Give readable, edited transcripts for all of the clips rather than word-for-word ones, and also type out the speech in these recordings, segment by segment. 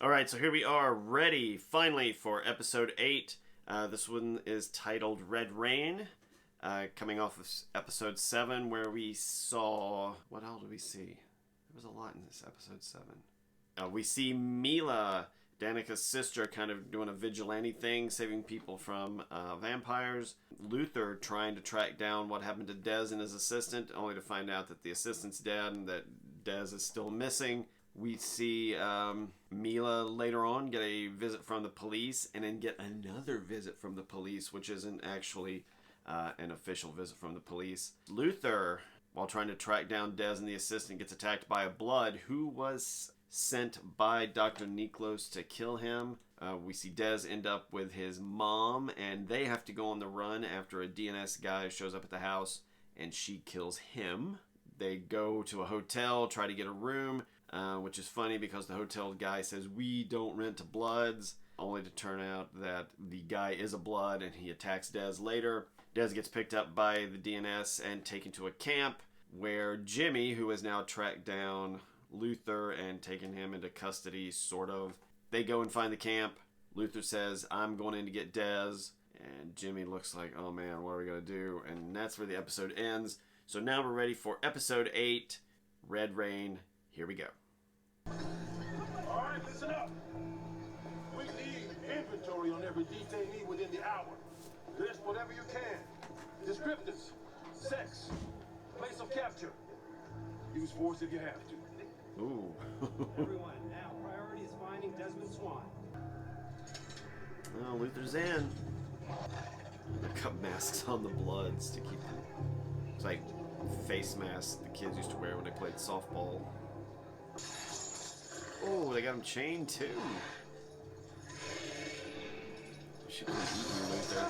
Alright, so here we are, ready, finally, for episode 8. This one is titled Red Rain, coming off of episode 7, where we saw... What all did we see? There was a lot in this episode 7. We see Mila, Danika's sister, kind of doing a vigilante thing, saving people from vampires. Luther trying to track down what happened to Dez and his assistant, only to find out that the assistant's dead and that Dez is still missing. We see Mila later on get a visit from the police and then get another visit from the police, which isn't actually an official visit from the police. Luther, while trying to track down Dez and the assistant, gets attacked by a blood who was sent by Dr. Niklos to kill him. We see Dez end up with his mom, and they have to go on the run after a DNS guy shows up at the house and she kills him. They go to a hotel, try to get a room. Which is funny because the hotel guy says, "We don't rent to Bloods," only to turn out that the guy is a Blood and he attacks Dez later. Dez gets picked up by the DNS and taken to a camp where Jimmie, who has now tracked down Luther and taken him into custody, sort of. They go and find the camp. Luther says, "I'm going in to get Dez," and Jimmie looks like, "Oh man, what are we going to do?" And that's where the episode ends. So now we're ready for episode 8, Red Rain. Here we go. All right, listen up. We need inventory on every detainee within the hour. List whatever you can. Descriptors, sex, place of capture. Use force if you have to. Ooh. Everyone, now priority is finding Desmond Swan. Well, Luther's in. They got masks on the Bloods to keep them. It's like face masks the kids used to wear when they played softball. Oh, they got him chained too. Should be eating Luther.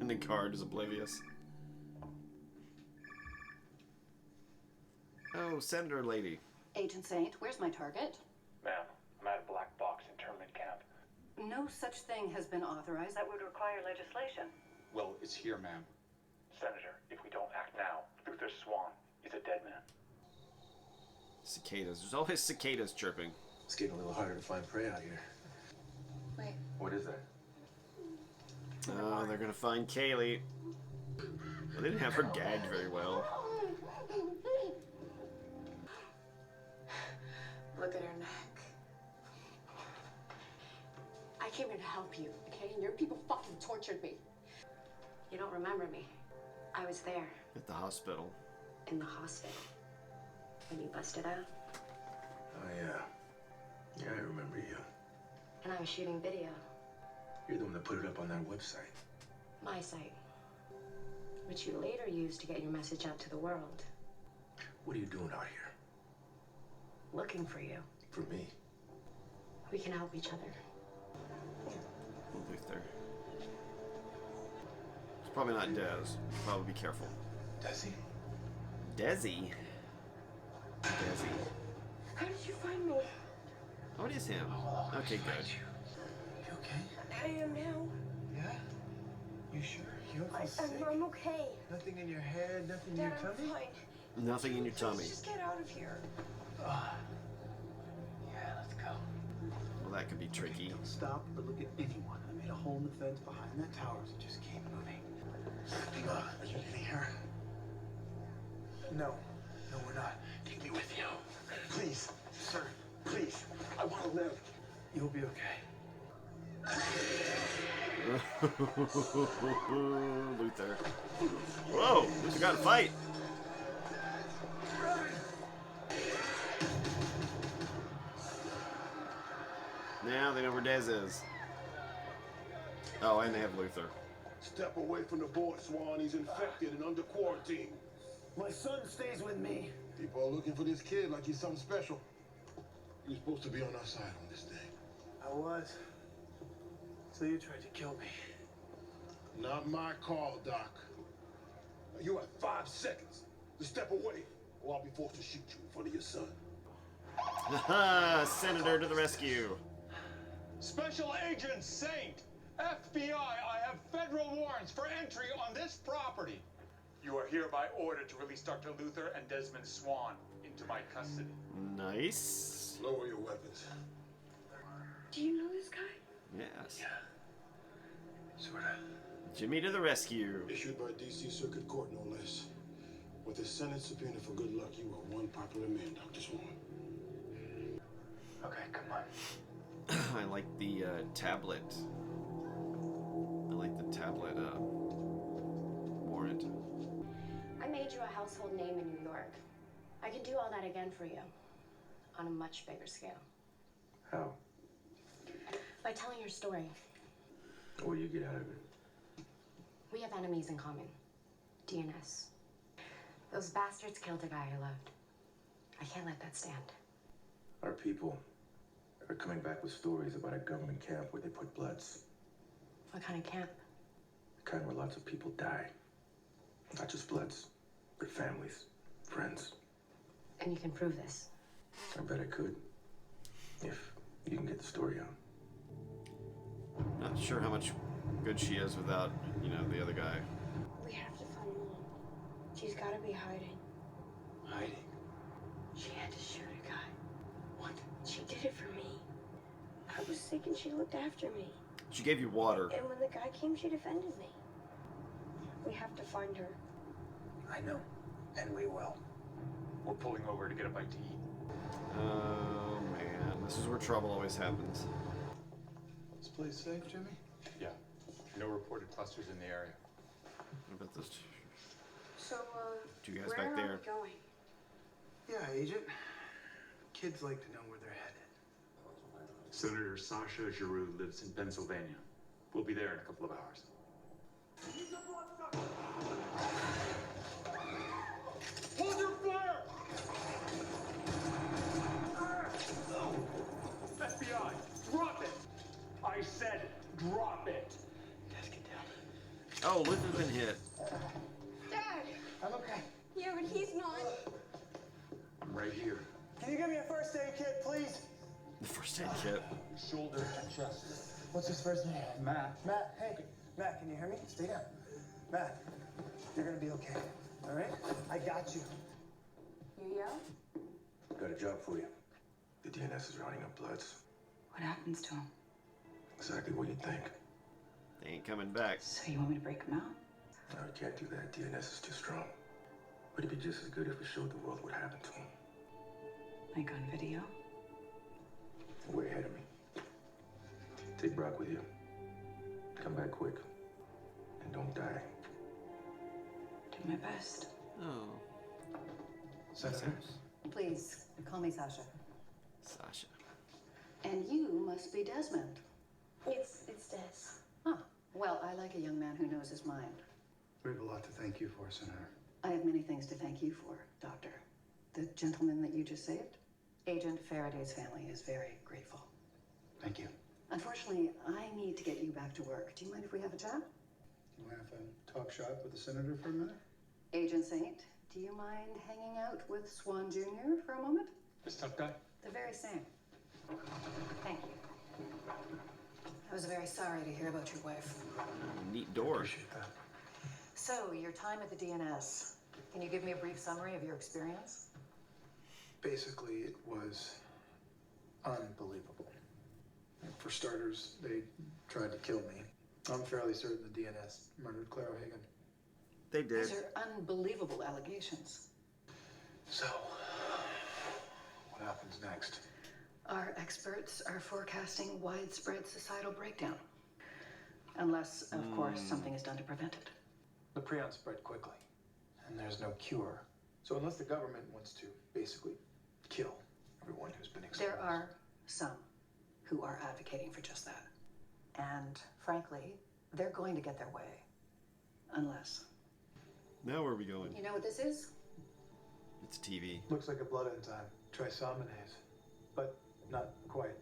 And the guard is oblivious. Oh, Senator lady. Agent Saint, where's my target? Ma'am, I'm at a black box internment camp. No such thing has been authorized. That would require legislation. Well, it's here, ma'am. Senator, if we don't act now, Luther Swan is a dead man. Cicadas. There's always cicadas chirping. It's getting a little harder to find prey out here. Wait. What is that? Oh, they're gonna find Kaylee. Well, they didn't have her gagged very well. Look at her neck. I came here to help you, okay? And your people fucking tortured me. You don't remember me. I was there. At the hospital. In the hospital. When you busted out. Oh, yeah. Yeah, I remember you. And I was shooting video. You're the one that put it up on that website. My site. Which you later used to get your message out to the world. What are you doing out here? Looking for you. For me? We can help each other. Luther. It's probably not Dez. Probably be careful. Desi? Desi? Desi. How did you find me? Oh, it is him. Okay, good. You okay? I am now. Yeah? You sure? You don't feel sick? I'm okay. Nothing in your head? Nothing in your Dad, I'm tummy? fine. Nothing in your tummy. Just get out of here. Yeah, let's go. Well, that could be tricky. Don't stop or look at anyone. I made a hole in the fence behind that tower, so just keep moving. Are you leaving here? No. No, we're not. Take me with you. Please, sir. Please. I want to live. You'll be okay. Luther. Whoa! Luther got a fight! Now they know where Dez is. Oh, and they have Luther. Step away from the boy, Swan. He's infected and under quarantine. My son stays with me. People are looking for this kid like he's something special. You're supposed to be on our side on this thing. I was. So you tried to kill me. Not my call, Doc. You have 5 seconds to step away, or I'll be forced to shoot you in front of your son. Haha! Senator to the rescue! Special Agent Saint! FBI, I have federal warrants for entry on this property. You are hereby ordered to release Dr. Luther and Desmond Swan in to my custody. Nice. Lower your weapons. Do you know this guy? Yes. Yeah. Sorta. Jimmie to the rescue. Issued by D.C. Circuit Court, no less. With a Senate subpoena for good luck, you are one popular man, Dr. Swan. Okay, come on. I like the tablet. I like the tablet warrant. I made you a household name in New York. I can do all that again for you. On a much bigger scale. How? By telling your story. What do you get out of it? We have enemies in common. DNS. Those bastards killed a guy I loved. I can't let that stand. Our people are coming back with stories about a government camp where they put Bloods. What kind of camp? The kind where lots of people die. Not just Bloods, but families, friends. And you can prove this. I bet I could. If you can get the story out. Not sure how much good she is without, the other guy. We have to find Mom. She's gotta be hiding. Hiding? She had to shoot a guy. What? She did it for me. I was sick and she looked after me. She gave you water. And when the guy came, she defended me. We have to find her. I know. And we will. We're pulling over to get a bite to eat. Oh man, this is where trouble always happens. This place safe, Jimmy? Yeah. No reported clusters in the area. What about those So, two guys where back are there? we going? Yeah, Agent. Kids like to know where they're headed. Senator Sasha Giroux lives in Pennsylvania. We'll be there in a couple of hours. Hold your fire! FBI, drop it! I said drop it! Guys, get down. Oh, Luther's been hit. Dad! I'm okay. Yeah, but he's not. I'm right here. Can you give me a first aid kit, please? The first aid kit. Shoulder and chest. What's his first name? Matt. Matt, hey. Matt, can you hear me? Stay down. Matt, you're gonna be okay. All right? I got you. You yell? Got a job for you. The DNS is rounding up Bloods. What happens to him? Exactly what you think. They ain't coming back. So you want me to break him out? No, you can't do that. DNS is too strong. But it'd be just as good if we showed the world what happened to him. Like on video? Way ahead of me. Take Brock with you. Come back quick. And don't die. Do my best. Oh, Senator? Please, call me Sasha. Sasha. And you must be Desmond. It's Des. Huh. Well, I like a young man who knows his mind. We have a lot to thank you for, Senator. I have many things to thank you for, Doctor. The gentleman that you just saved, Agent Faraday's family is very grateful. Thank you. Unfortunately, I need to get you back to work. Do you mind if we have a chat? Do you mind if I talk shop with the Senator for a minute? Agent Saint, do you mind hanging out with Swan Jr. for a moment? This tough guy? The very same. Thank you. I was very sorry to hear about your wife. Neat door. Appreciate that. So, your time at the DNS. Can you give me a brief summary of your experience? Basically, it was unbelievable. For starters, they tried to kill me. I'm fairly certain the DNS murdered Clara Hagan. They did. These are unbelievable allegations. So, what happens next? Our experts are forecasting widespread societal breakdown. Unless, of course, something is done to prevent it. The prion spread quickly, and there's no cure. So unless the government wants to basically kill everyone who's been exposed. There are some who are advocating for just that. And frankly, they're going to get their way. Unless. Now where are we going? You know what this is? It's TV. Looks like a blood enzyme, trisominase, but not quite.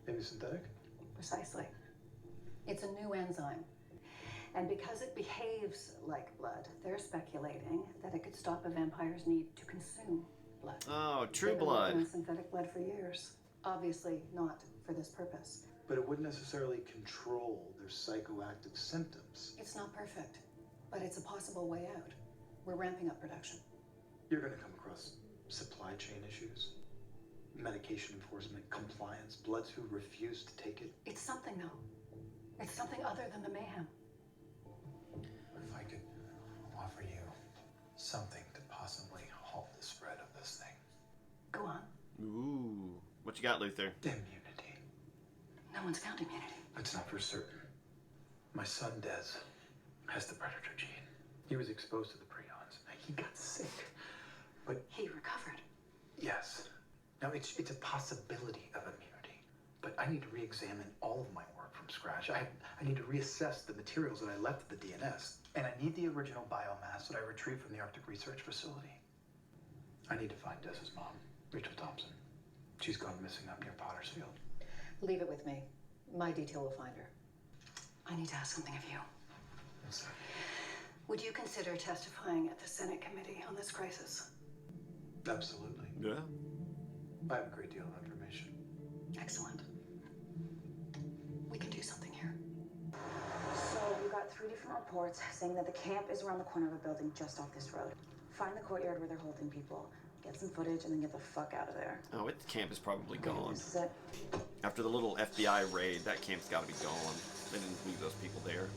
Maybe synthetic? Precisely. It's a new enzyme. And because it behaves like blood, they're speculating that it could stop a vampire's need to consume blood. Oh, True They've been Blood. working on synthetic blood for years. Obviously not for this purpose. But it wouldn't necessarily control their psychoactive symptoms. It's not perfect, but it's a possible way out. We're ramping up production. You're gonna come across supply chain issues, medication enforcement, compliance, bloods who refuse to take it. It's something, though. It's something other than the mayhem. If I could offer you something to possibly halt the spread of this thing. Go on. Ooh. What you got, Luther? Immunity. No one's found immunity. It's not for certain. My son, Des, has the predator gene. He was exposed to the prions. He got sick. But He recovered. yes. Now, it's a possibility of immunity. But I need to re-examine all of my work from scratch. I need to reassess the materials that I left at the DNS. And I need the original biomass that I retrieved from the Arctic Research Facility. I need to find Des's mom, Rachel Thompson. She's gone missing up near Pottersfield. Leave it with me. My detail will find her. I need to ask something of you. What's that? Would you consider testifying at the Senate committee on this crisis? Absolutely. Yeah. I have a great deal of information. Excellent. We can do something here. So we got 3 different reports saying that the camp is around the corner of a building just off this road. Find the courtyard where they're holding people, get some footage, and then get the fuck out of there. Oh, the camp is probably gone. This is it. After the little FBI raid, that camp's got to be gone. They didn't leave those people there.